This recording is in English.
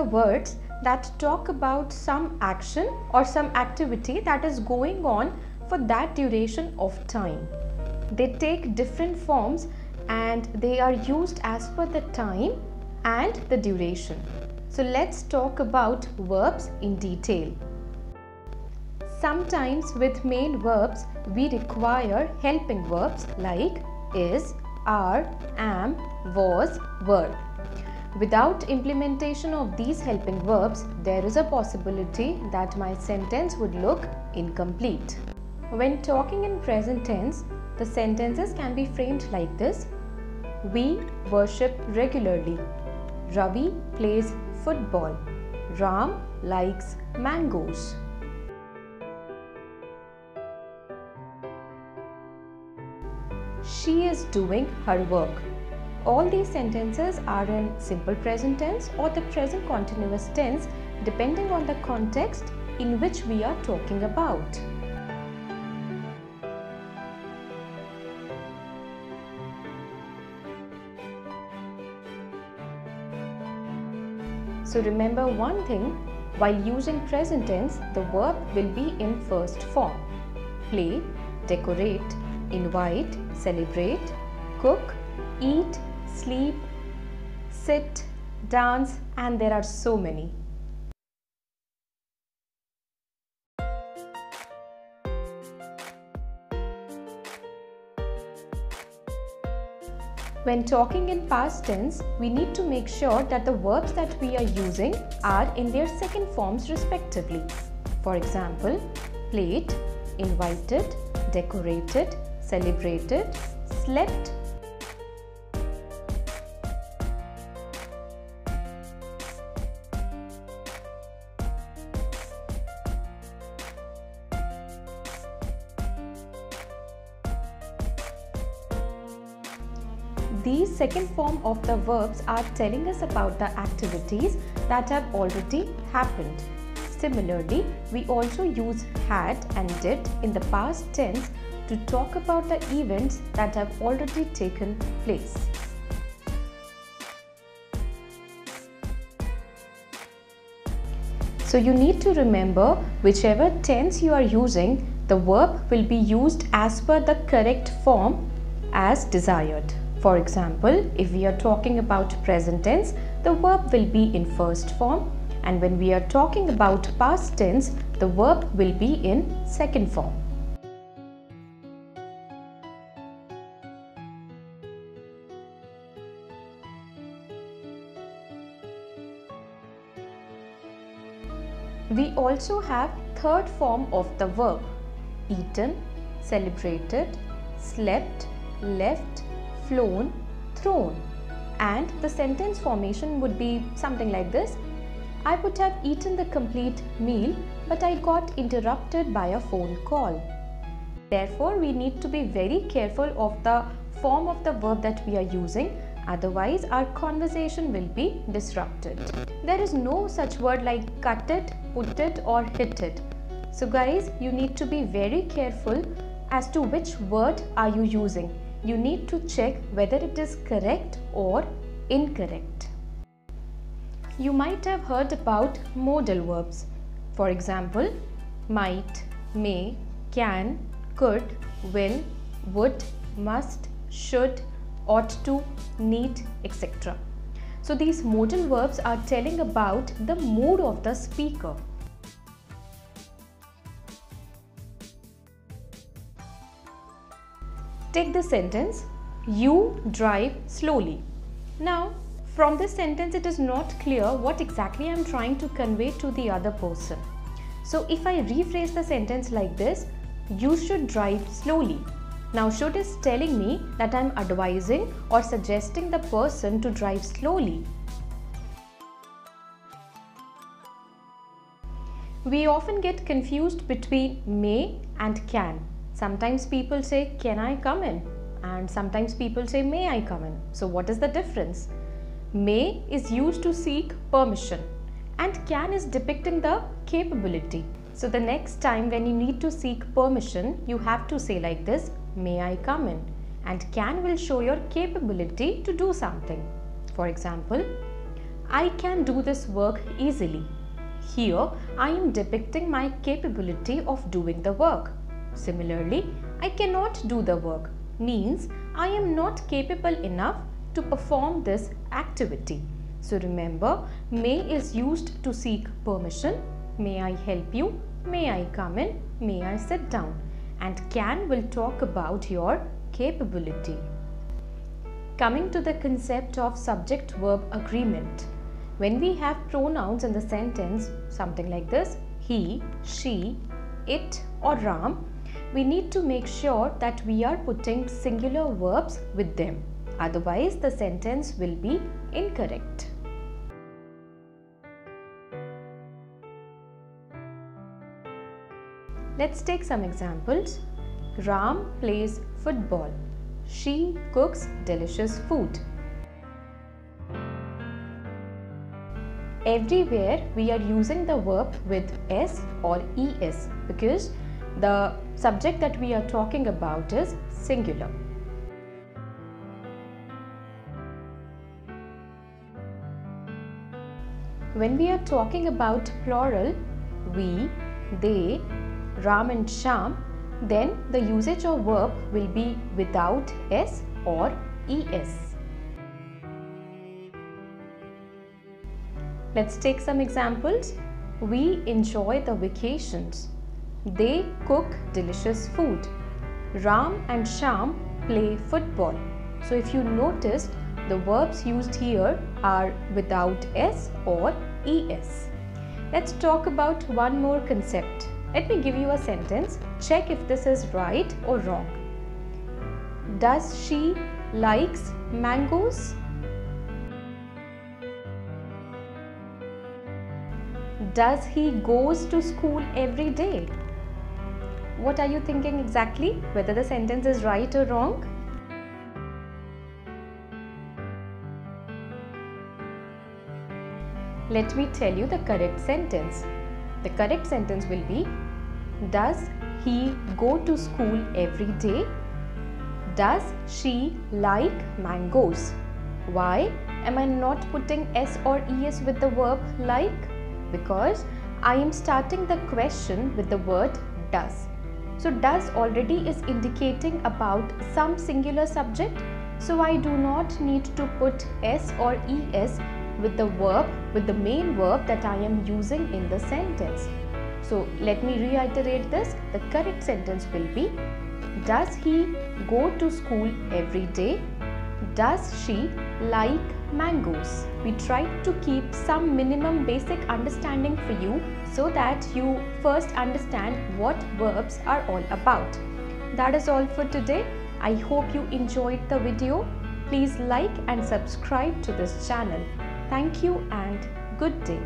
words that talk about some action or some activity that is going on for that duration of time. They take different forms and they are used as per the time and the duration. So let's talk about verbs in detail. Sometimes with main verbs we require helping verbs like is, are, am, was, were. Without implementation of these helping verbs, there is a possibility that my sentence would look incomplete. When talking in present tense, the sentences can be framed like this. We worship regularly. Ravi plays football. Ram likes mangoes. She is doing her work. All these sentences are in simple present tense or the present continuous tense depending on the context in which we are talking about. So remember one thing, while using present tense, the verb will be in first form. Play, decorate, invite, celebrate, cook, eat, sleep, sit, dance, and there are so many. When talking in past tense, we need to make sure that the verbs that we are using are in their second forms respectively. For example, played, invited, decorated, celebrated, slept. These second form of the verbs are telling us about the activities that have already happened. Similarly, we also use had and did in the past tense to talk about the events that have already taken place. So you need to remember whichever tense you are using, the verb will be used as per the correct form as desired. For example, if we are talking about present tense, the verb will be in first form, and when we are talking about past tense, the verb will be in second form. We also have third form of the verb: eaten, celebrated, slept, left, flown, thrown. And the sentence formation would be something like this. I would have eaten the complete meal, but I got interrupted by a phone call. Therefore, we need to be very careful of the form of the verb that we are using, otherwise our conversation will be disrupted. There is no such word like cut it, put it or hit it. So guys, you need to be very careful as to which word are you using. You need to check whether it is correct or incorrect. You might have heard about modal verbs. For example, might, may, can, could, will, would, must, should, ought to, need, etc. So these modal verbs are telling about the mood of the speaker. Take the sentence, you drive slowly. Now, from this sentence it is not clear what exactly I am trying to convey to the other person. So if I rephrase the sentence like this, you should drive slowly. Now should is telling me that I am advising or suggesting the person to drive slowly. We often get confused between may and can. Sometimes people say, can I come in? And sometimes people say, may I come in? So what is the difference? May is used to seek permission and can is depicting the capability. So the next time when you need to seek permission, you have to say like this, may I come in? And can will show your capability to do something. For example, I can do this work easily. Here, I am depicting my capability of doing the work. Similarly, I cannot do the work means I am not capable enough to perform this activity. So remember, may is used to seek permission. May I help you? May I come in? May I sit down? And can will talk about your capability. Coming to the concept of subject-verb agreement. When we have pronouns in the sentence, something like this, he, she, it or Ram, we need to make sure that we are putting singular verbs with them. Otherwise, the sentence will be incorrect. Let's take some examples. Ram plays football. She cooks delicious food. Everywhere we are using the verb with s or es because the subject that we are talking about is singular. When we are talking about plural, we, they, Ram and Shyam, then the usage of verb will be without s or es. Let's take some examples. We enjoy the vacations. They cook delicious food. Ram and Shyam play football. So if you noticed, the verbs used here are without s or es. Let's talk about one more concept. Let me give you a sentence. Check if this is right or wrong. Does she likes mangoes? Does he goes to school every day? What are you thinking exactly? Whether the sentence is right or wrong? Let me tell you the correct sentence. The correct sentence will be, does he go to school every day? Does she like mangoes? Why am I not putting s or es with the verb like? Because I am starting the question with the word does. So does already is indicating about some singular subject. So I do not need to put s or es with the verb, with the main verb that I am using in the sentence. So let me reiterate this. The correct sentence will be, does he go to school every day? Does she like mangoes? We tried to keep some minimum basic understanding for you so that you first understand what verbs are all about. That is all for today. I hope you enjoyed the video. Please like and subscribe to this channel. Thank you and good day.